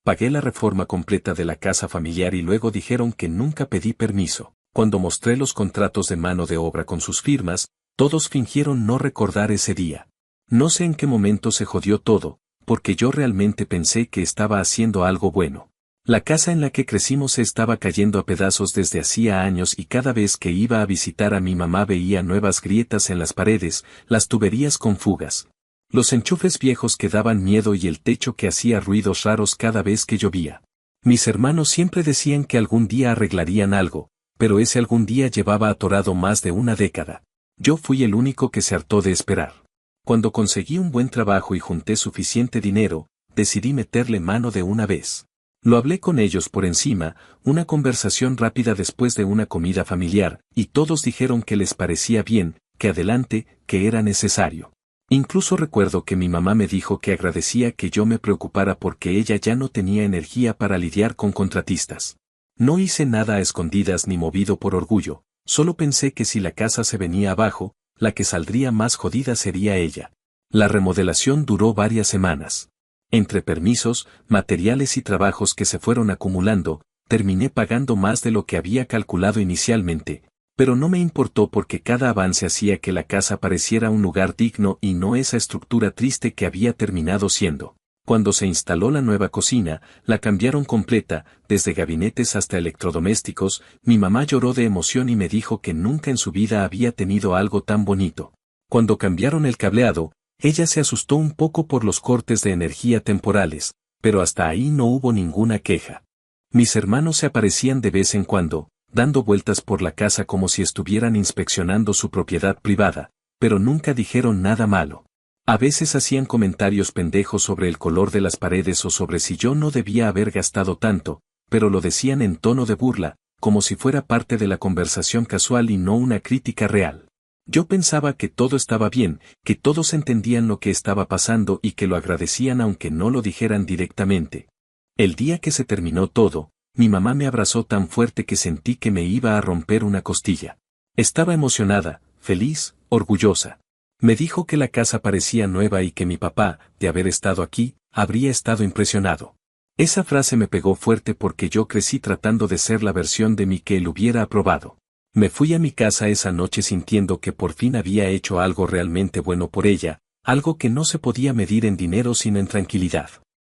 Pagué la reforma completa de la casa familiar y luego dijeron que nunca pedí permiso. Cuando mostré los contratos de mano de obra con sus firmas, todos fingieron no recordar ese día. No sé en qué momento se jodió todo, porque yo realmente pensé que estaba haciendo algo bueno. La casa en la que crecimos se estaba cayendo a pedazos desde hacía años y cada vez que iba a visitar a mi mamá veía nuevas grietas en las paredes, las tuberías con fugas. Los enchufes viejos que daban miedo y el techo que hacía ruidos raros cada vez que llovía. Mis hermanos siempre decían que algún día arreglarían algo, pero ese algún día llevaba atorado más de una década. Yo fui el único que se hartó de esperar. Cuando conseguí un buen trabajo y junté suficiente dinero, decidí meterle mano de una vez. Lo hablé con ellos por encima, una conversación rápida después de una comida familiar, y todos dijeron que les parecía bien, que adelante, que era necesario. Incluso recuerdo que mi mamá me dijo que agradecía que yo me preocupara porque ella ya no tenía energía para lidiar con contratistas. No hice nada a escondidas ni movido por orgullo, solo pensé que si la casa se venía abajo, la que saldría más jodida sería ella. La remodelación duró varias semanas. Entre permisos, materiales y trabajos que se fueron acumulando, terminé pagando más de lo que había calculado inicialmente, pero no me importó porque cada avance hacía que la casa pareciera un lugar digno y no esa estructura triste que había terminado siendo. Cuando se instaló la nueva cocina, la cambiaron completa, desde gabinetes hasta electrodomésticos, mi mamá lloró de emoción y me dijo que nunca en su vida había tenido algo tan bonito. Cuando cambiaron el cableado, ella se asustó un poco por los cortes de energía temporales, pero hasta ahí no hubo ninguna queja. Mis hermanos se aparecían de vez en cuando, dando vueltas por la casa como si estuvieran inspeccionando su propiedad privada, pero nunca dijeron nada malo. A veces hacían comentarios pendejos sobre el color de las paredes o sobre si yo no debía haber gastado tanto, pero lo decían en tono de burla, como si fuera parte de la conversación casual y no una crítica real. Yo pensaba que todo estaba bien, que todos entendían lo que estaba pasando y que lo agradecían aunque no lo dijeran directamente. El día que se terminó todo, mi mamá me abrazó tan fuerte que sentí que me iba a romper una costilla. Estaba emocionada, feliz, orgullosa. Me dijo que la casa parecía nueva y que mi papá, de haber estado aquí, habría estado impresionado. Esa frase me pegó fuerte porque yo crecí tratando de ser la versión de mí que él hubiera aprobado. Me fui a mi casa esa noche sintiendo que por fin había hecho algo realmente bueno por ella, algo que no se podía medir en dinero sino en tranquilidad.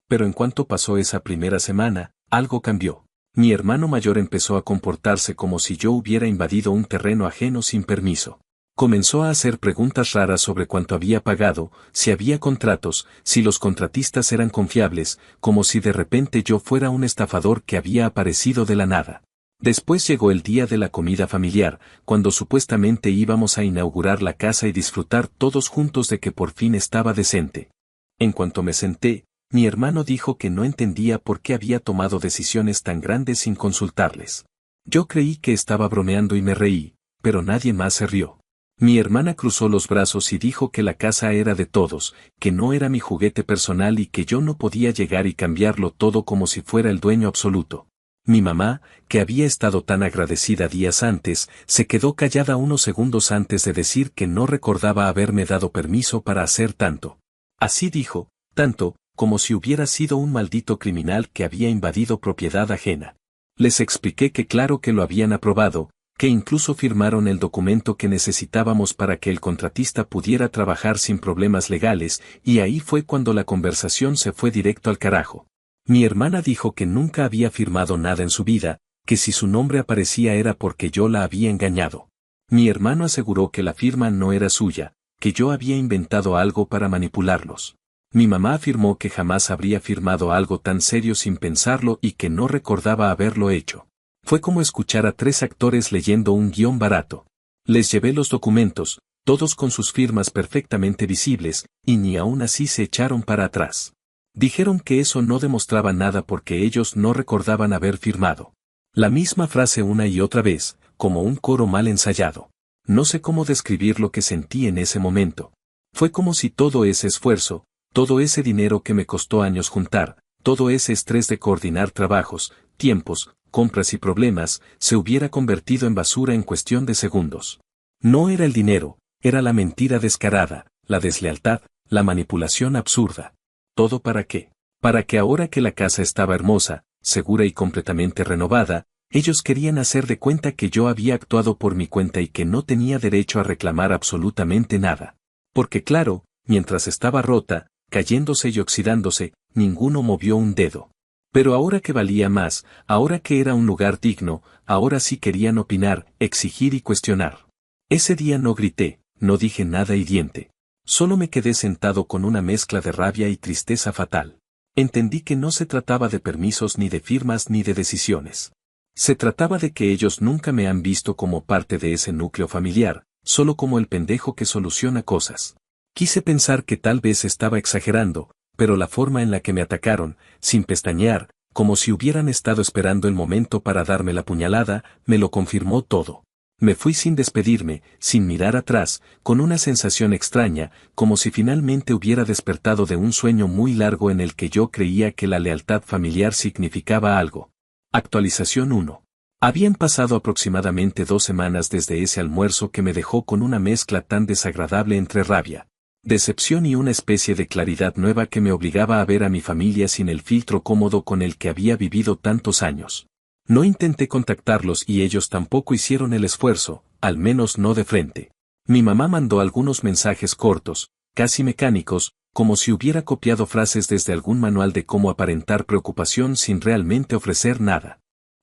Pero en cuanto pasó esa primera semana, algo cambió. Mi hermano mayor empezó a comportarse como si yo hubiera invadido un terreno ajeno sin permiso. Comenzó a hacer preguntas raras sobre cuánto había pagado, si había contratos, si los contratistas eran confiables, como si de repente yo fuera un estafador que había aparecido de la nada. Después llegó el día de la comida familiar, cuando supuestamente íbamos a inaugurar la casa y disfrutar todos juntos de que por fin estaba decente. En cuanto me senté, mi hermano dijo que no entendía por qué había tomado decisiones tan grandes sin consultarles. Yo creí que estaba bromeando y me reí, pero nadie más se rió. Mi hermana cruzó los brazos y dijo que la casa era de todos, que no era mi juguete personal y que yo no podía llegar y cambiarlo todo como si fuera el dueño absoluto. Mi mamá, que había estado tan agradecida días antes, se quedó callada unos segundos antes de decir que no recordaba haberme dado permiso para hacer tanto. Así dijo, tanto, como si hubiera sido un maldito criminal que había invadido propiedad ajena. Les expliqué que claro que lo habían aprobado, que incluso firmaron el documento que necesitábamos para que el contratista pudiera trabajar sin problemas legales, y ahí fue cuando la conversación se fue directo al carajo. Mi hermana dijo que nunca había firmado nada en su vida, que si su nombre aparecía era porque yo la había engañado. Mi hermano aseguró que la firma no era suya, que yo había inventado algo para manipularlos. Mi mamá afirmó que jamás habría firmado algo tan serio sin pensarlo y que no recordaba haberlo hecho. Fue como escuchar a 3 actores leyendo un guión barato. Les llevé los documentos, todos con sus firmas perfectamente visibles, y ni aún así se echaron para atrás. Dijeron que eso no demostraba nada porque ellos no recordaban haber firmado. La misma frase una y otra vez, como un coro mal ensayado. No sé cómo describir lo que sentí en ese momento. Fue como si todo ese esfuerzo, todo ese dinero que me costó años juntar, todo ese estrés de coordinar trabajos, tiempos, compras y problemas, se hubiera convertido en basura en cuestión de segundos. No era el dinero, era la mentira descarada, la deslealtad, la manipulación absurda. ¿Todo para qué? Para que ahora que la casa estaba hermosa, segura y completamente renovada, ellos querían hacer de cuenta que yo había actuado por mi cuenta y que no tenía derecho a reclamar absolutamente nada. Porque claro, mientras estaba rota, cayéndose y oxidándose, ninguno movió un dedo. Pero ahora que valía más, ahora que era un lugar digno, ahora sí querían opinar, exigir y cuestionar. Ese día no grité, no dije nada hiriente. Solo me quedé sentado con una mezcla de rabia y tristeza fatal. Entendí que no se trataba de permisos ni de firmas ni de decisiones. Se trataba de que ellos nunca me han visto como parte de ese núcleo familiar, solo como el pendejo que soluciona cosas. Quise pensar que tal vez estaba exagerando, pero la forma en la que me atacaron, sin pestañear, como si hubieran estado esperando el momento para darme la puñalada, me lo confirmó todo. Me fui sin despedirme, sin mirar atrás, con una sensación extraña, como si finalmente hubiera despertado de un sueño muy largo en el que yo creía que la lealtad familiar significaba algo. Actualización 1. Habían pasado aproximadamente 2 semanas desde ese almuerzo que me dejó con una mezcla tan desagradable entre rabia, decepción y una especie de claridad nueva que me obligaba a ver a mi familia sin el filtro cómodo con el que había vivido tantos años. No intenté contactarlos y ellos tampoco hicieron el esfuerzo, al menos no de frente. Mi mamá mandó algunos mensajes cortos, casi mecánicos, como si hubiera copiado frases desde algún manual de cómo aparentar preocupación sin realmente ofrecer nada.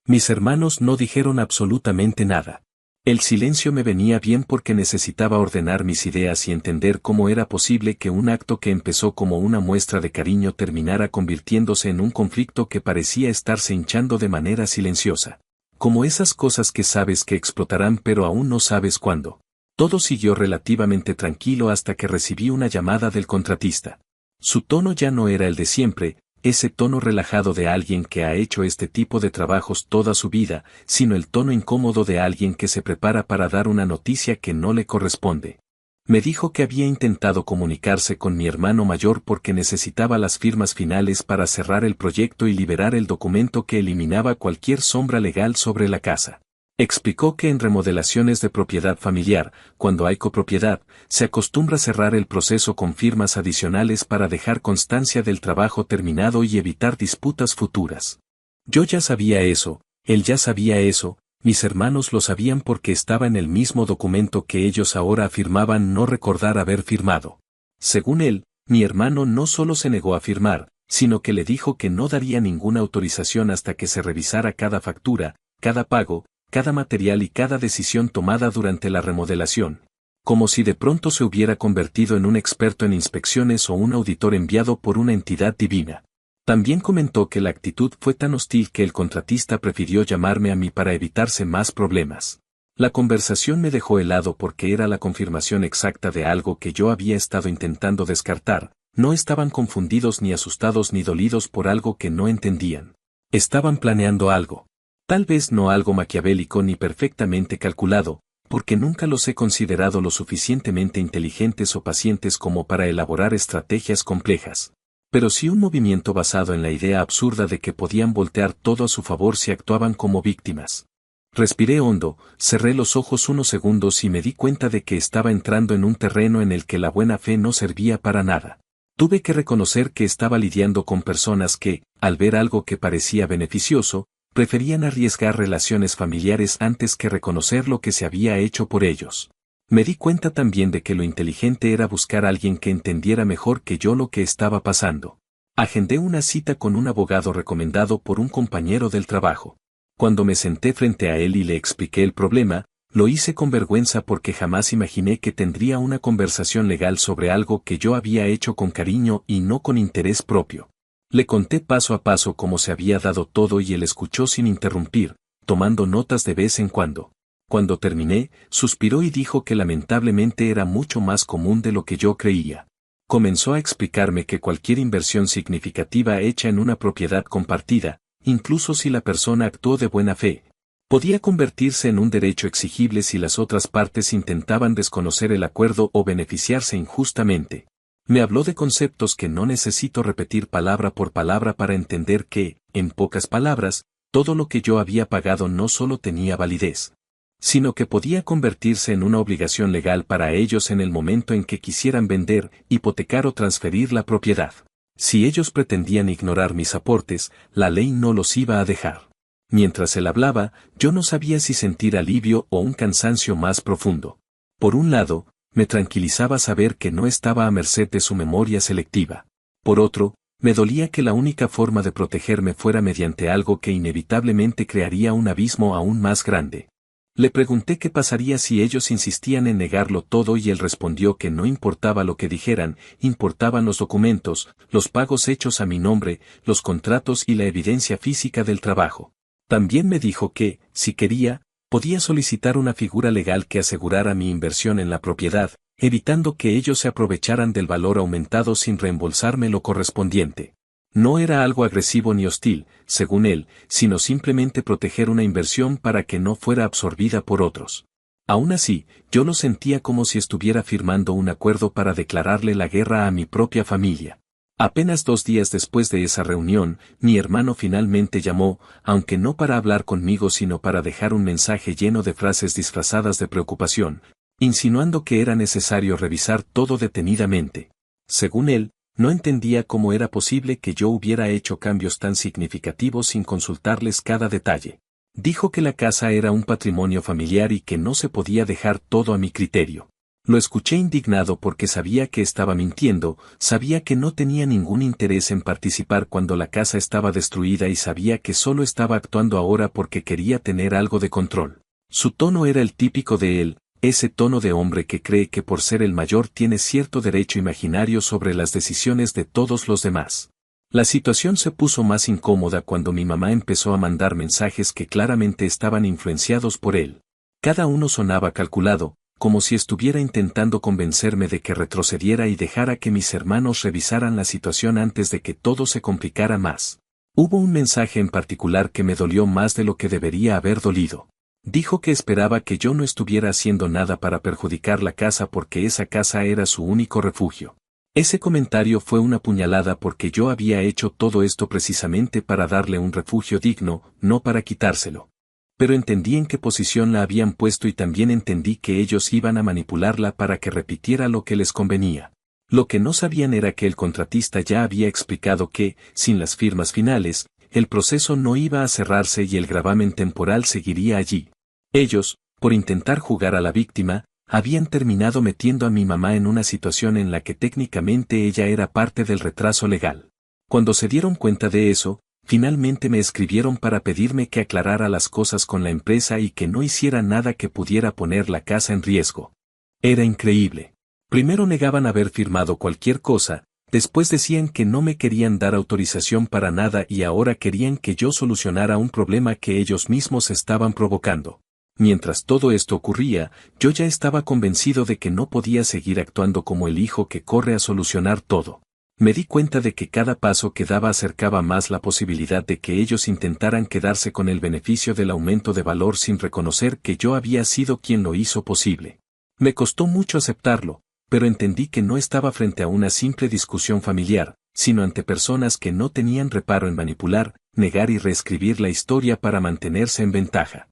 Mis hermanos no dijeron absolutamente nada. El silencio me venía bien porque necesitaba ordenar mis ideas y entender cómo era posible que un acto que empezó como una muestra de cariño terminara convirtiéndose en un conflicto que parecía estarse hinchando de manera silenciosa. Como esas cosas que sabes que explotarán pero aún no sabes cuándo. Todo siguió relativamente tranquilo hasta que recibí una llamada del contratista. Su tono ya no era el de siempre, ese tono relajado de alguien que ha hecho este tipo de trabajos toda su vida, sino el tono incómodo de alguien que se prepara para dar una noticia que no le corresponde. Me dijo que había intentado comunicarse con mi hermano mayor porque necesitaba las firmas finales para cerrar el proyecto y liberar el documento que eliminaba cualquier sombra legal sobre la casa. Explicó que en remodelaciones de propiedad familiar, cuando hay copropiedad, se acostumbra cerrar el proceso con firmas adicionales para dejar constancia del trabajo terminado y evitar disputas futuras. Yo ya sabía eso, él ya sabía eso, mis hermanos lo sabían porque estaba en el mismo documento que ellos ahora afirmaban no recordar haber firmado. Según él, mi hermano no solo se negó a firmar, sino que le dijo que no daría ninguna autorización hasta que se revisara cada factura, cada pago, cada material y cada decisión tomada durante la remodelación, como si de pronto se hubiera convertido en un experto en inspecciones o un auditor enviado por una entidad divina. También comentó que la actitud fue tan hostil que el contratista prefirió llamarme a mí para evitarse más problemas. La conversación me dejó helado porque era la confirmación exacta de algo que yo había estado intentando descartar. No estaban confundidos ni asustados ni dolidos por algo que no entendían. Estaban planeando algo. Tal vez no algo maquiavélico ni perfectamente calculado, porque nunca los he considerado lo suficientemente inteligentes o pacientes como para elaborar estrategias complejas. Pero sí un movimiento basado en la idea absurda de que podían voltear todo a su favor si actuaban como víctimas. Respiré hondo, cerré los ojos unos segundos y me di cuenta de que estaba entrando en un terreno en el que la buena fe no servía para nada. Tuve que reconocer que estaba lidiando con personas que, al ver algo que parecía beneficioso, preferían arriesgar relaciones familiares antes que reconocer lo que se había hecho por ellos. Me di cuenta también de que lo inteligente era buscar a alguien que entendiera mejor que yo lo que estaba pasando. Agendé una cita con un abogado recomendado por un compañero del trabajo. Cuando me senté frente a él y le expliqué el problema, lo hice con vergüenza porque jamás imaginé que tendría una conversación legal sobre algo que yo había hecho con cariño y no con interés propio. Le conté paso a paso cómo se había dado todo y él escuchó sin interrumpir, tomando notas de vez en cuando. Cuando terminé, suspiró y dijo que lamentablemente era mucho más común de lo que yo creía. Comenzó a explicarme que cualquier inversión significativa hecha en una propiedad compartida, incluso si la persona actuó de buena fe, podía convertirse en un derecho exigible si las otras partes intentaban desconocer el acuerdo o beneficiarse injustamente. Me habló de conceptos que no necesito repetir palabra por palabra para entender que, en pocas palabras, todo lo que yo había pagado no solo tenía validez, sino que podía convertirse en una obligación legal para ellos en el momento en que quisieran vender, hipotecar o transferir la propiedad. Si ellos pretendían ignorar mis aportes, la ley no los iba a dejar. Mientras él hablaba, yo no sabía si sentir alivio o un cansancio más profundo. Por un lado, me tranquilizaba saber que no estaba a merced de su memoria selectiva. Por otro, me dolía que la única forma de protegerme fuera mediante algo que inevitablemente crearía un abismo aún más grande. Le pregunté qué pasaría si ellos insistían en negarlo todo y él respondió que no importaba lo que dijeran, importaban los documentos, los pagos hechos a mi nombre, los contratos y la evidencia física del trabajo. También me dijo que, si quería, podía solicitar una figura legal que asegurara mi inversión en la propiedad, evitando que ellos se aprovecharan del valor aumentado sin reembolsarme lo correspondiente. No era algo agresivo ni hostil, según él, sino simplemente proteger una inversión para que no fuera absorbida por otros. Aún así, yo lo sentía como si estuviera firmando un acuerdo para declararle la guerra a mi propia familia. Apenas 2 días después de esa reunión, mi hermano finalmente llamó, aunque no para hablar conmigo sino para dejar un mensaje lleno de frases disfrazadas de preocupación, insinuando que era necesario revisar todo detenidamente. Según él, no entendía cómo era posible que yo hubiera hecho cambios tan significativos sin consultarles cada detalle. Dijo que la casa era un patrimonio familiar y que no se podía dejar todo a mi criterio. Lo escuché indignado porque sabía que estaba mintiendo, sabía que no tenía ningún interés en participar cuando la casa estaba destruida y sabía que solo estaba actuando ahora porque quería tener algo de control. Su tono era el típico de él, ese tono de hombre que cree que por ser el mayor tiene cierto derecho imaginario sobre las decisiones de todos los demás. La situación se puso más incómoda cuando mi mamá empezó a mandar mensajes que claramente estaban influenciados por él. Cada uno sonaba calculado, como si estuviera intentando convencerme de que retrocediera y dejara que mis hermanos revisaran la situación antes de que todo se complicara más. Hubo un mensaje en particular que me dolió más de lo que debería haber dolido. Dijo que esperaba que yo no estuviera haciendo nada para perjudicar la casa porque esa casa era su único refugio. Ese comentario fue una puñalada porque yo había hecho todo esto precisamente para darle un refugio digno, no para quitárselo. Pero entendí en qué posición la habían puesto y también entendí que ellos iban a manipularla para que repitiera lo que les convenía. Lo que no sabían era que el contratista ya había explicado que, sin las firmas finales, el proceso no iba a cerrarse y el gravamen temporal seguiría allí. Ellos, por intentar jugar a la víctima, habían terminado metiendo a mi mamá en una situación en la que técnicamente ella era parte del retraso legal. Cuando se dieron cuenta de eso, finalmente me escribieron para pedirme que aclarara las cosas con la empresa y que no hiciera nada que pudiera poner la casa en riesgo. Era increíble. Primero negaban haber firmado cualquier cosa, después decían que no me querían dar autorización para nada y ahora querían que yo solucionara un problema que ellos mismos estaban provocando. Mientras todo esto ocurría, yo ya estaba convencido de que no podía seguir actuando como el hijo que corre a solucionar todo. Me di cuenta de que cada paso que daba acercaba más la posibilidad de que ellos intentaran quedarse con el beneficio del aumento de valor sin reconocer que yo había sido quien lo hizo posible. Me costó mucho aceptarlo, pero entendí que no estaba frente a una simple discusión familiar, sino ante personas que no tenían reparo en manipular, negar y reescribir la historia para mantenerse en ventaja.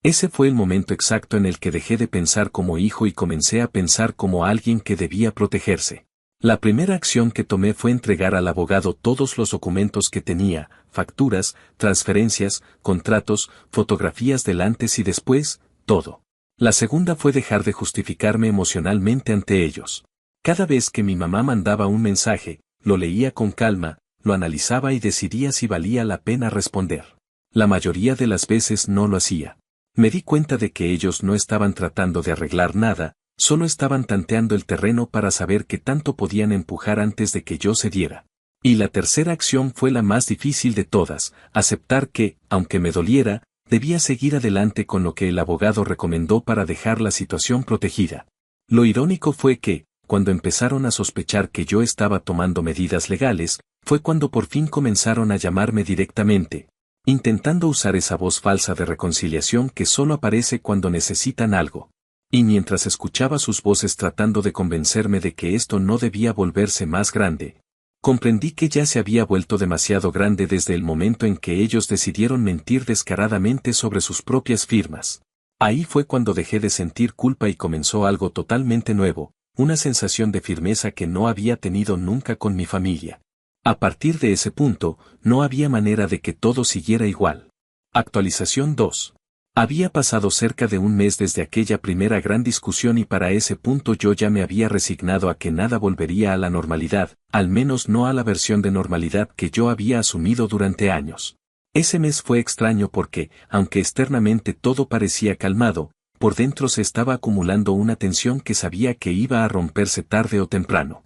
Ese fue el momento exacto en el que dejé de pensar como hijo y comencé a pensar como alguien que debía protegerse. La primera acción que tomé fue entregar al abogado todos los documentos que tenía, facturas, transferencias, contratos, fotografías del antes y después, todo. La segunda fue dejar de justificarme emocionalmente ante ellos. Cada vez que mi mamá mandaba un mensaje, lo leía con calma, lo analizaba y decidía si valía la pena responder. La mayoría de las veces no lo hacía. Me di cuenta de que ellos no estaban tratando de arreglar nada, solo estaban tanteando el terreno para saber qué tanto podían empujar antes de que yo cediera. Y la tercera acción fue la más difícil de todas, aceptar que, aunque me doliera, debía seguir adelante con lo que el abogado recomendó para dejar la situación protegida. Lo irónico fue que, cuando empezaron a sospechar que yo estaba tomando medidas legales, fue cuando por fin comenzaron a llamarme directamente, intentando usar esa voz falsa de reconciliación que solo aparece cuando necesitan algo. Y mientras escuchaba sus voces tratando de convencerme de que esto no debía volverse más grande, comprendí que ya se había vuelto demasiado grande desde el momento en que ellos decidieron mentir descaradamente sobre sus propias firmas. Ahí fue cuando dejé de sentir culpa y comenzó algo totalmente nuevo, una sensación de firmeza que no había tenido nunca con mi familia. A partir de ese punto, no había manera de que todo siguiera igual. Actualización 2. Había pasado cerca de un mes desde aquella primera gran discusión y para ese punto yo ya me había resignado a que nada volvería a la normalidad, al menos no a la versión de normalidad que yo había asumido durante años. Ese mes fue extraño porque, aunque externamente todo parecía calmado, por dentro se estaba acumulando una tensión que sabía que iba a romperse tarde o temprano.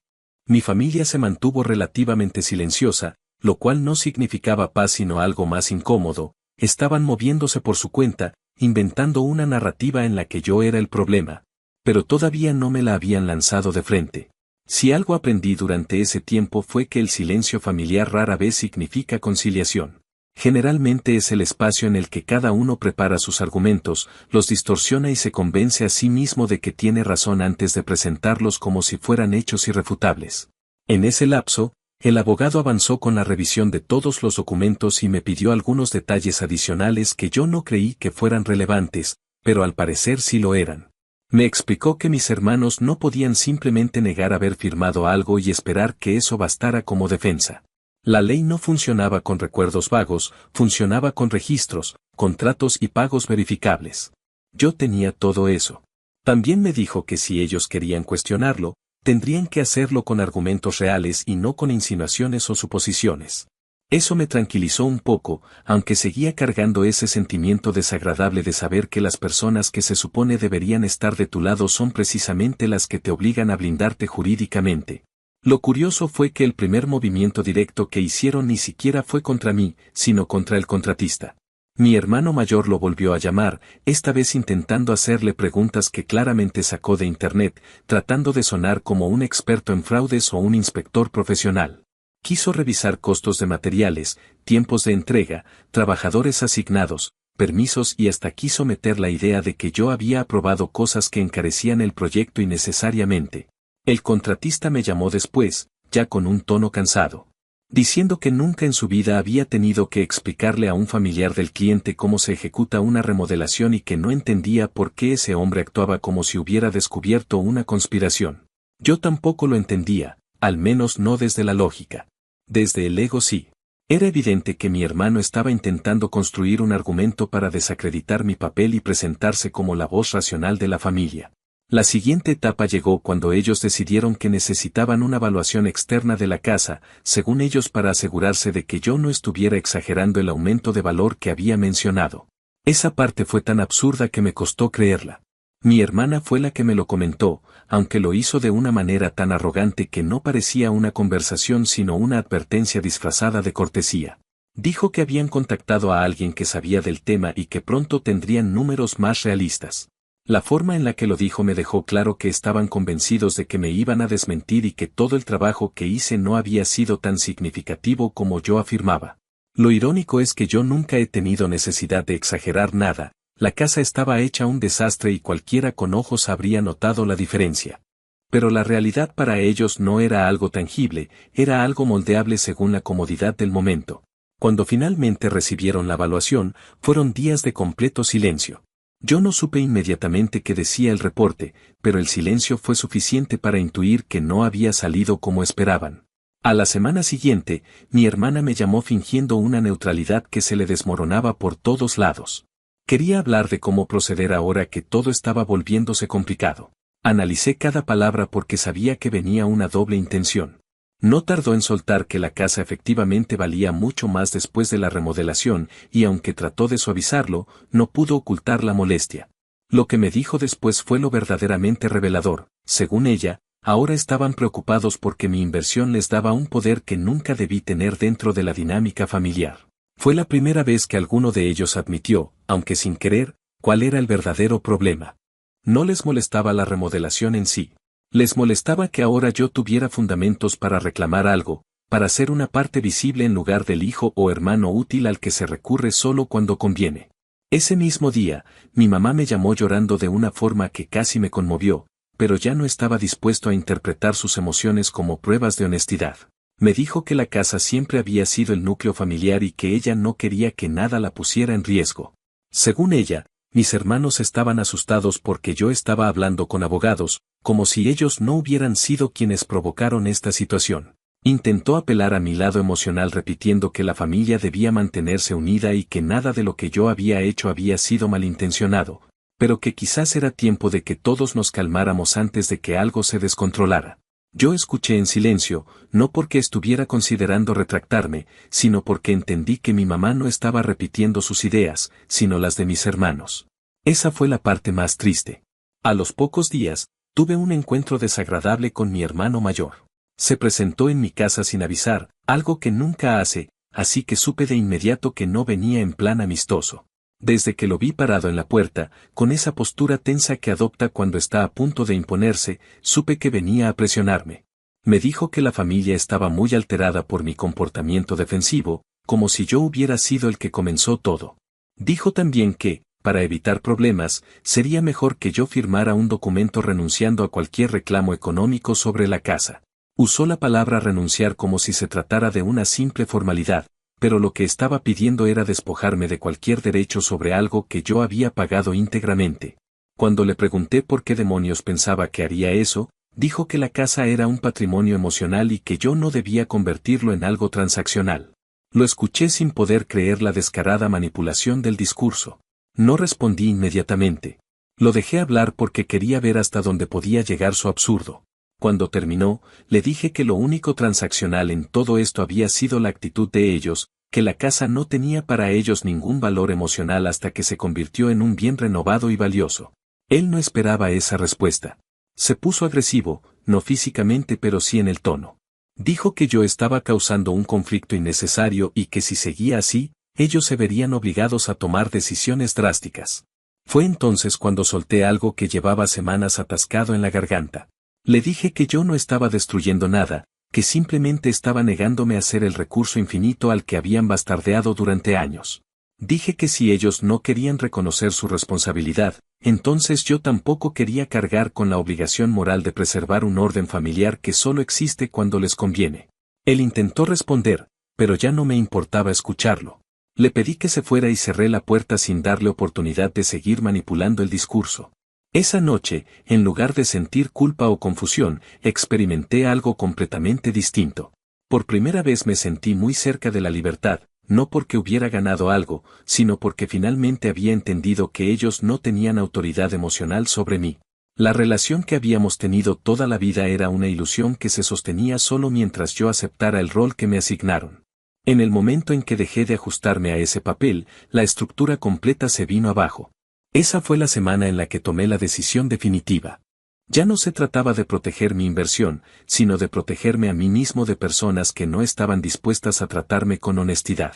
Mi familia se mantuvo relativamente silenciosa, lo cual no significaba paz sino algo más incómodo. Estaban moviéndose por su cuenta, inventando una narrativa en la que yo era el problema. Pero todavía no me la habían lanzado de frente. Si algo aprendí durante ese tiempo fue que el silencio familiar rara vez significa conciliación. Generalmente es el espacio en el que cada uno prepara sus argumentos, los distorsiona y se convence a sí mismo de que tiene razón antes de presentarlos como si fueran hechos irrefutables. En ese lapso, el abogado avanzó con la revisión de todos los documentos y me pidió algunos detalles adicionales que yo no creí que fueran relevantes, pero al parecer sí lo eran. Me explicó que mis hermanos no podían simplemente negar haber firmado algo y esperar que eso bastara como defensa. La ley no funcionaba con recuerdos vagos, funcionaba con registros, contratos y pagos verificables. Yo tenía todo eso. También me dijo que si ellos querían cuestionarlo, tendrían que hacerlo con argumentos reales y no con insinuaciones o suposiciones. Eso me tranquilizó un poco, aunque seguía cargando ese sentimiento desagradable de saber que las personas que se supone deberían estar de tu lado son precisamente las que te obligan a blindarte jurídicamente. Lo curioso fue que el primer movimiento directo que hicieron ni siquiera fue contra mí, sino contra el contratista. Mi hermano mayor lo volvió a llamar, esta vez intentando hacerle preguntas que claramente sacó de internet, tratando de sonar como un experto en fraudes o un inspector profesional. Quiso revisar costos de materiales, tiempos de entrega, trabajadores asignados, permisos y hasta quiso meter la idea de que yo había aprobado cosas que encarecían el proyecto innecesariamente. El contratista me llamó después, ya con un tono cansado, diciendo que nunca en su vida había tenido que explicarle a un familiar del cliente cómo se ejecuta una remodelación y que no entendía por qué ese hombre actuaba como si hubiera descubierto una conspiración. Yo tampoco lo entendía, al menos no desde la lógica. Desde el ego sí. Era evidente que mi hermano estaba intentando construir un argumento para desacreditar mi papel y presentarse como la voz racional de la familia. La siguiente etapa llegó cuando ellos decidieron que necesitaban una evaluación externa de la casa, según ellos para asegurarse de que yo no estuviera exagerando el aumento de valor que había mencionado. Esa parte fue tan absurda que me costó creerla. Mi hermana fue la que me lo comentó, aunque lo hizo de una manera tan arrogante que no parecía una conversación sino una advertencia disfrazada de cortesía. Dijo que habían contactado a alguien que sabía del tema y que pronto tendrían números más realistas. La forma en la que lo dijo me dejó claro que estaban convencidos de que me iban a desmentir y que todo el trabajo que hice no había sido tan significativo como yo afirmaba. Lo irónico es que yo nunca he tenido necesidad de exagerar nada, la casa estaba hecha un desastre y cualquiera con ojos habría notado la diferencia. Pero la realidad para ellos no era algo tangible, era algo moldeable según la comodidad del momento. Cuando finalmente recibieron la evaluación, fueron días de completo silencio. Yo no supe inmediatamente qué decía el reporte, pero el silencio fue suficiente para intuir que no había salido como esperaban. A la semana siguiente, mi hermana me llamó fingiendo una neutralidad que se le desmoronaba por todos lados. Quería hablar de cómo proceder ahora que todo estaba volviéndose complicado. Analicé cada palabra porque sabía que venía una doble intención. No tardó en soltar que la casa efectivamente valía mucho más después de la remodelación, y aunque trató de suavizarlo, no pudo ocultar la molestia. Lo que me dijo después fue lo verdaderamente revelador. Según ella, ahora estaban preocupados porque mi inversión les daba un poder que nunca debí tener dentro de la dinámica familiar. Fue la primera vez que alguno de ellos admitió, aunque sin querer, cuál era el verdadero problema. No les molestaba la remodelación en sí. Les molestaba que ahora yo tuviera fundamentos para reclamar algo, para ser una parte visible en lugar del hijo o hermano útil al que se recurre solo cuando conviene. Ese mismo día, mi mamá me llamó llorando de una forma que casi me conmovió, pero ya no estaba dispuesto a interpretar sus emociones como pruebas de honestidad. Me dijo que la casa siempre había sido el núcleo familiar y que ella no quería que nada la pusiera en riesgo. Según ella, mis hermanos estaban asustados porque yo estaba hablando con abogados, como si ellos no hubieran sido quienes provocaron esta situación. Intentó apelar a mi lado emocional repitiendo que la familia debía mantenerse unida y que nada de lo que yo había hecho había sido malintencionado, pero que quizás era tiempo de que todos nos calmáramos antes de que algo se descontrolara. Yo escuché en silencio, no porque estuviera considerando retractarme, sino porque entendí que mi mamá no estaba repitiendo sus ideas, sino las de mis hermanos. Esa fue la parte más triste. A los pocos días, tuve un encuentro desagradable con mi hermano mayor. Se presentó en mi casa sin avisar, algo que nunca hace, así que supe de inmediato que no venía en plan amistoso. Desde que lo vi parado en la puerta, con esa postura tensa que adopta cuando está a punto de imponerse, supe que venía a presionarme. Me dijo que la familia estaba muy alterada por mi comportamiento defensivo, como si yo hubiera sido el que comenzó todo. Dijo también que, para evitar problemas, sería mejor que yo firmara un documento renunciando a cualquier reclamo económico sobre la casa. Usó la palabra renunciar como si se tratara de una simple formalidad, pero lo que estaba pidiendo era despojarme de cualquier derecho sobre algo que yo había pagado íntegramente. Cuando le pregunté por qué demonios pensaba que haría eso, dijo que la casa era un patrimonio emocional y que yo no debía convertirlo en algo transaccional. Lo escuché sin poder creer la descarada manipulación del discurso. No respondí inmediatamente. Lo dejé hablar porque quería ver hasta dónde podía llegar su absurdo. Cuando terminó, le dije que lo único transaccional en todo esto había sido la actitud de ellos, que la casa no tenía para ellos ningún valor emocional hasta que se convirtió en un bien renovado y valioso. Él no esperaba esa respuesta. Se puso agresivo, no físicamente pero sí en el tono. Dijo que yo estaba causando un conflicto innecesario y que si seguía así, ellos se verían obligados a tomar decisiones drásticas. Fue entonces cuando solté algo que llevaba semanas atascado en la garganta. Le dije que yo no estaba destruyendo nada, que simplemente estaba negándome a ser el recurso infinito al que habían bastardeado durante años. Dije que si ellos no querían reconocer su responsabilidad, entonces yo tampoco quería cargar con la obligación moral de preservar un orden familiar que solo existe cuando les conviene. Él intentó responder, pero ya no me importaba escucharlo. Le pedí que se fuera y cerré la puerta sin darle oportunidad de seguir manipulando el discurso. Esa noche, en lugar de sentir culpa o confusión, experimenté algo completamente distinto. Por primera vez me sentí muy cerca de la libertad, no porque hubiera ganado algo, sino porque finalmente había entendido que ellos no tenían autoridad emocional sobre mí. La relación que habíamos tenido toda la vida era una ilusión que se sostenía solo mientras yo aceptara el rol que me asignaron. En el momento en que dejé de ajustarme a ese papel, la estructura completa se vino abajo. Esa fue la semana en la que tomé la decisión definitiva. Ya no se trataba de proteger mi inversión, sino de protegerme a mí mismo de personas que no estaban dispuestas a tratarme con honestidad.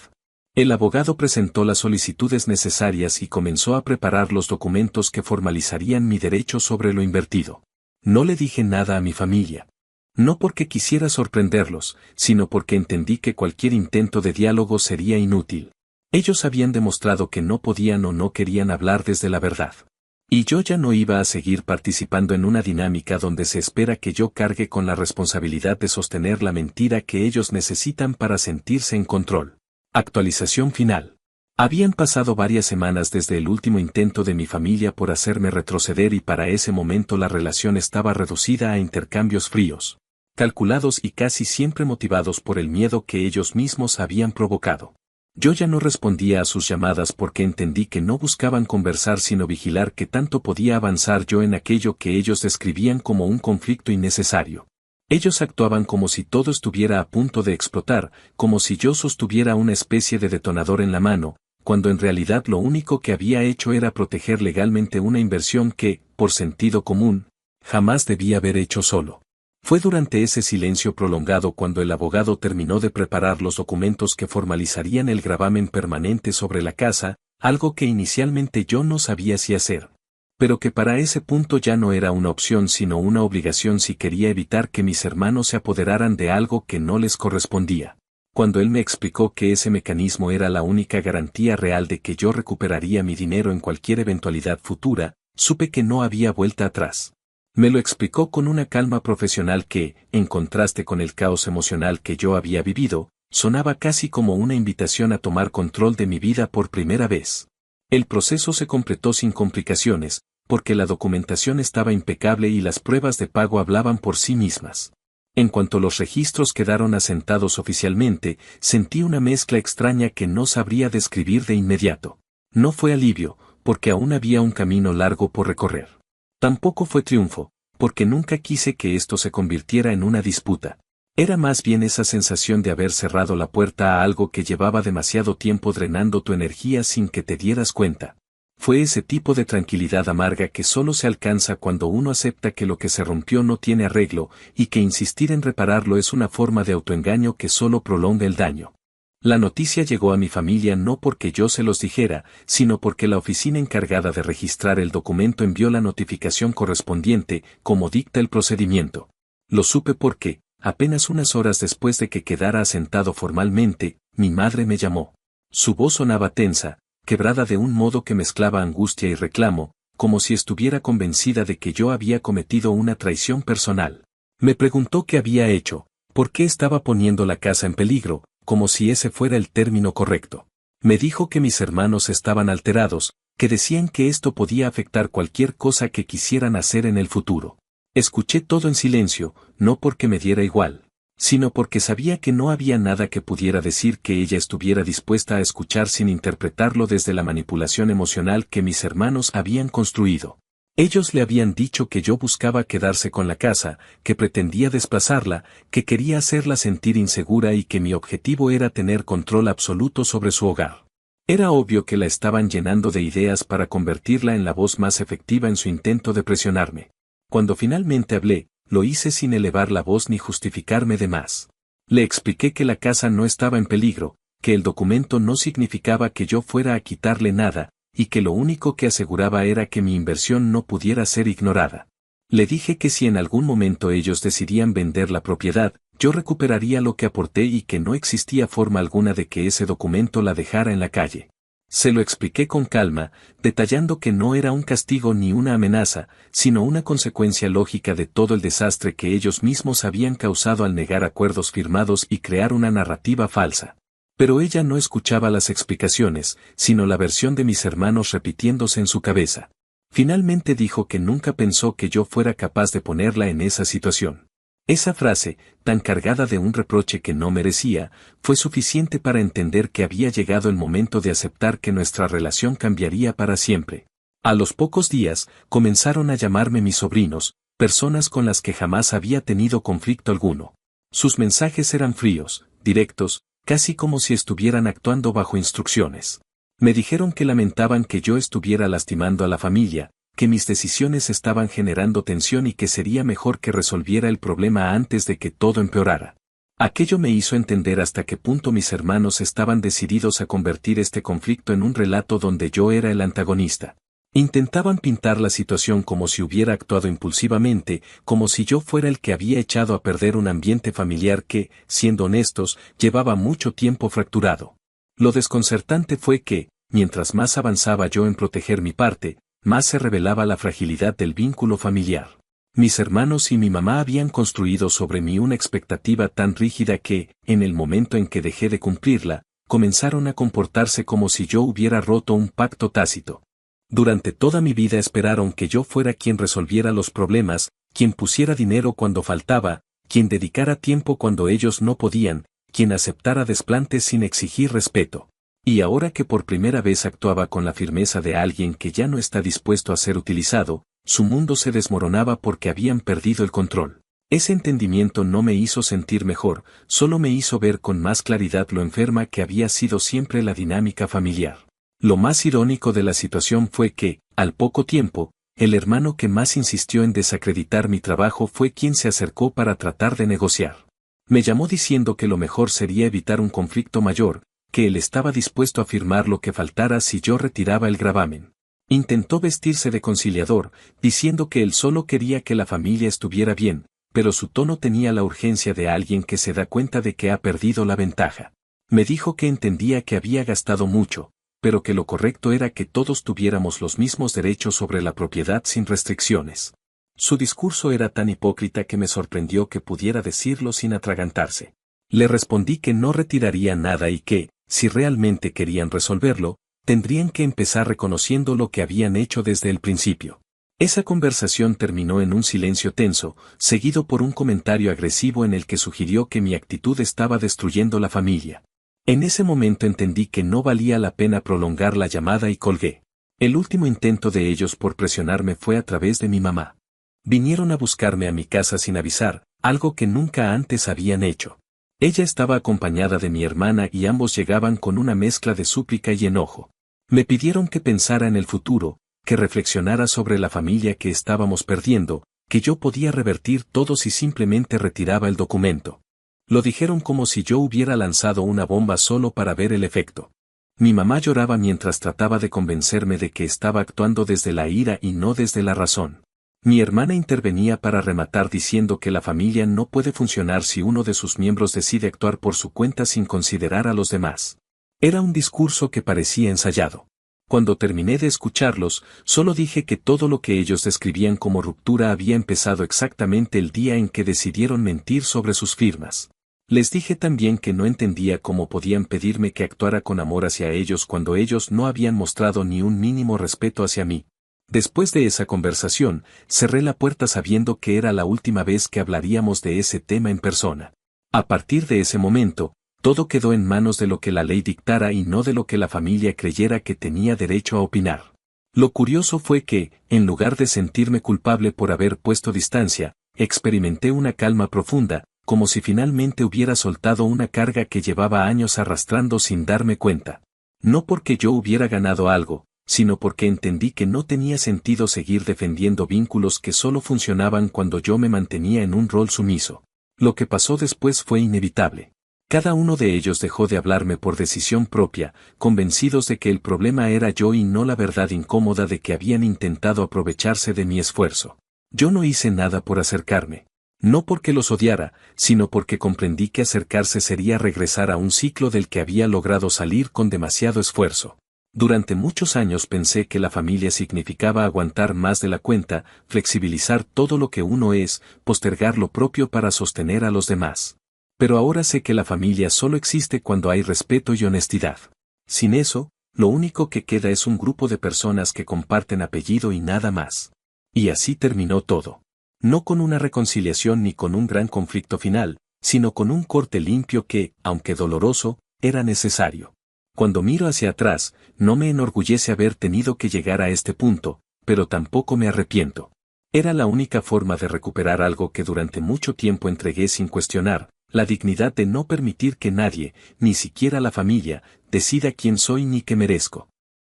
El abogado presentó las solicitudes necesarias y comenzó a preparar los documentos que formalizarían mi derecho sobre lo invertido. No le dije nada a mi familia. No porque quisiera sorprenderlos, sino porque entendí que cualquier intento de diálogo sería inútil. Ellos habían demostrado que no podían o no querían hablar desde la verdad. Y yo ya no iba a seguir participando en una dinámica donde se espera que yo cargue con la responsabilidad de sostener la mentira que ellos necesitan para sentirse en control. Actualización final. Habían pasado varias semanas desde el último intento de mi familia por hacerme retroceder y para ese momento la relación estaba reducida a intercambios fríos, calculados y casi siempre motivados por el miedo que ellos mismos habían provocado. Yo ya no respondía a sus llamadas porque entendí que no buscaban conversar sino vigilar qué tanto podía avanzar yo en aquello que ellos describían como un conflicto innecesario. Ellos actuaban como si todo estuviera a punto de explotar, como si yo sostuviera una especie de detonador en la mano, cuando en realidad lo único que había hecho era proteger legalmente una inversión que, por sentido común, jamás debía haber hecho solo. Fue durante ese silencio prolongado cuando el abogado terminó de preparar los documentos que formalizarían el gravamen permanente sobre la casa, algo que inicialmente yo no sabía si hacer. Pero que para ese punto ya no era una opción sino una obligación si quería evitar que mis hermanos se apoderaran de algo que no les correspondía. Cuando él me explicó que ese mecanismo era la única garantía real de que yo recuperaría mi dinero en cualquier eventualidad futura, supe que no había vuelta atrás. Me lo explicó con una calma profesional que, en contraste con el caos emocional que yo había vivido, sonaba casi como una invitación a tomar control de mi vida por primera vez. El proceso se completó sin complicaciones, porque la documentación estaba impecable y las pruebas de pago hablaban por sí mismas. En cuanto los registros quedaron asentados oficialmente, sentí una mezcla extraña que no sabría describir de inmediato. No fue alivio, porque aún había un camino largo por recorrer. Tampoco fue triunfo, porque nunca quise que esto se convirtiera en una disputa. Era más bien esa sensación de haber cerrado la puerta a algo que llevaba demasiado tiempo drenando tu energía sin que te dieras cuenta. Fue ese tipo de tranquilidad amarga que solo se alcanza cuando uno acepta que lo que se rompió no tiene arreglo, y que insistir en repararlo es una forma de autoengaño que solo prolonga el daño. La noticia llegó a mi familia no porque yo se los dijera, sino porque la oficina encargada de registrar el documento envió la notificación correspondiente, como dicta el procedimiento. Lo supe porque, apenas unas horas después de que quedara asentado formalmente, mi madre me llamó. Su voz sonaba tensa, quebrada de un modo que mezclaba angustia y reclamo, como si estuviera convencida de que yo había cometido una traición personal. Me preguntó qué había hecho, por qué estaba poniendo la casa en peligro, como si ese fuera el término correcto. Me dijo que mis hermanos estaban alterados, que decían que esto podía afectar cualquier cosa que quisieran hacer en el futuro. Escuché todo en silencio, no porque me diera igual, sino porque sabía que no había nada que pudiera decir que ella estuviera dispuesta a escuchar sin interpretarlo desde la manipulación emocional que mis hermanos habían construido. Ellos le habían dicho que yo buscaba quedarse con la casa, que pretendía desplazarla, que quería hacerla sentir insegura y que mi objetivo era tener control absoluto sobre su hogar. Era obvio que la estaban llenando de ideas para convertirla en la voz más efectiva en su intento de presionarme. Cuando finalmente hablé, lo hice sin elevar la voz ni justificarme de más. Le expliqué que la casa no estaba en peligro, que el documento no significaba que yo fuera a quitarle nada, y que lo único que aseguraba era que mi inversión no pudiera ser ignorada. Le dije que si en algún momento ellos decidían vender la propiedad, yo recuperaría lo que aporté y que no existía forma alguna de que ese documento la dejara en la calle. Se lo expliqué con calma, detallando que no era un castigo ni una amenaza, sino una consecuencia lógica de todo el desastre que ellos mismos habían causado al negar acuerdos firmados y crear una narrativa falsa. Pero ella no escuchaba las explicaciones, sino la versión de mis hermanos repitiéndose en su cabeza. Finalmente dijo que nunca pensó que yo fuera capaz de ponerla en esa situación. Esa frase, tan cargada de un reproche que no merecía, fue suficiente para entender que había llegado el momento de aceptar que nuestra relación cambiaría para siempre. A los pocos días, comenzaron a llamarme mis sobrinos, personas con las que jamás había tenido conflicto alguno. Sus mensajes eran fríos, directos, casi como si estuvieran actuando bajo instrucciones. Me dijeron que lamentaban que yo estuviera lastimando a la familia, que mis decisiones estaban generando tensión y que sería mejor que resolviera el problema antes de que todo empeorara. Aquello me hizo entender hasta qué punto mis hermanos estaban decididos a convertir este conflicto en un relato donde yo era el antagonista. Intentaban pintar la situación como si hubiera actuado impulsivamente, como si yo fuera el que había echado a perder un ambiente familiar que, siendo honestos, llevaba mucho tiempo fracturado. Lo desconcertante fue que, mientras más avanzaba yo en proteger mi parte, más se revelaba la fragilidad del vínculo familiar. Mis hermanos y mi mamá habían construido sobre mí una expectativa tan rígida que, en el momento en que dejé de cumplirla, comenzaron a comportarse como si yo hubiera roto un pacto tácito. Durante toda mi vida esperaron que yo fuera quien resolviera los problemas, quien pusiera dinero cuando faltaba, quien dedicara tiempo cuando ellos no podían, quien aceptara desplantes sin exigir respeto. Y ahora que por primera vez actuaba con la firmeza de alguien que ya no está dispuesto a ser utilizado, su mundo se desmoronaba porque habían perdido el control. Ese entendimiento no me hizo sentir mejor, solo me hizo ver con más claridad lo enferma que había sido siempre la dinámica familiar. Lo más irónico de la situación fue que, al poco tiempo, el hermano que más insistió en desacreditar mi trabajo fue quien se acercó para tratar de negociar. Me llamó diciendo que lo mejor sería evitar un conflicto mayor, que él estaba dispuesto a firmar lo que faltara si yo retiraba el gravamen. Intentó vestirse de conciliador, diciendo que él solo quería que la familia estuviera bien, pero su tono tenía la urgencia de alguien que se da cuenta de que ha perdido la ventaja. Me dijo que entendía que había gastado mucho, pero que lo correcto era que todos tuviéramos los mismos derechos sobre la propiedad sin restricciones. Su discurso era tan hipócrita que me sorprendió que pudiera decirlo sin atragantarse. Le respondí que no retiraría nada y que, si realmente querían resolverlo, tendrían que empezar reconociendo lo que habían hecho desde el principio. Esa conversación terminó en un silencio tenso, seguido por un comentario agresivo en el que sugirió que mi actitud estaba destruyendo la familia. En ese momento entendí que no valía la pena prolongar la llamada y colgué. El último intento de ellos por presionarme fue a través de mi mamá. Vinieron a buscarme a mi casa sin avisar, algo que nunca antes habían hecho. Ella estaba acompañada de mi hermana y ambos llegaban con una mezcla de súplica y enojo. Me pidieron que pensara en el futuro, que reflexionara sobre la familia que estábamos perdiendo, que yo podía revertir todo si simplemente retiraba el documento. Lo dijeron como si yo hubiera lanzado una bomba solo para ver el efecto. Mi mamá lloraba mientras trataba de convencerme de que estaba actuando desde la ira y no desde la razón. Mi hermana intervenía para rematar diciendo que la familia no puede funcionar si uno de sus miembros decide actuar por su cuenta sin considerar a los demás. Era un discurso que parecía ensayado. Cuando terminé de escucharlos, solo dije que todo lo que ellos describían como ruptura había empezado exactamente el día en que decidieron mentir sobre sus firmas. Les dije también que no entendía cómo podían pedirme que actuara con amor hacia ellos cuando ellos no habían mostrado ni un mínimo respeto hacia mí. Después de esa conversación, cerré la puerta sabiendo que era la última vez que hablaríamos de ese tema en persona. A partir de ese momento, todo quedó en manos de lo que la ley dictara y no de lo que la familia creyera que tenía derecho a opinar. Lo curioso fue que, en lugar de sentirme culpable por haber puesto distancia, experimenté una calma profunda, como si finalmente hubiera soltado una carga que llevaba años arrastrando sin darme cuenta. No porque yo hubiera ganado algo, sino porque entendí que no tenía sentido seguir defendiendo vínculos que solo funcionaban cuando yo me mantenía en un rol sumiso. Lo que pasó después fue inevitable. Cada uno de ellos dejó de hablarme por decisión propia, convencidos de que el problema era yo y no la verdad incómoda de que habían intentado aprovecharse de mi esfuerzo. Yo no hice nada por acercarme. No porque los odiara, sino porque comprendí que acercarse sería regresar a un ciclo del que había logrado salir con demasiado esfuerzo. Durante muchos años pensé que la familia significaba aguantar más de la cuenta, flexibilizar todo lo que uno es, postergar lo propio para sostener a los demás. Pero ahora sé que la familia solo existe cuando hay respeto y honestidad. Sin eso, lo único que queda es un grupo de personas que comparten apellido y nada más. Y así terminó todo. No con una reconciliación ni con un gran conflicto final, sino con un corte limpio que, aunque doloroso, era necesario. Cuando miro hacia atrás, no me enorgullece haber tenido que llegar a este punto, pero tampoco me arrepiento. Era la única forma de recuperar algo que durante mucho tiempo entregué sin cuestionar, la dignidad de no permitir que nadie, ni siquiera la familia, decida quién soy ni qué merezco.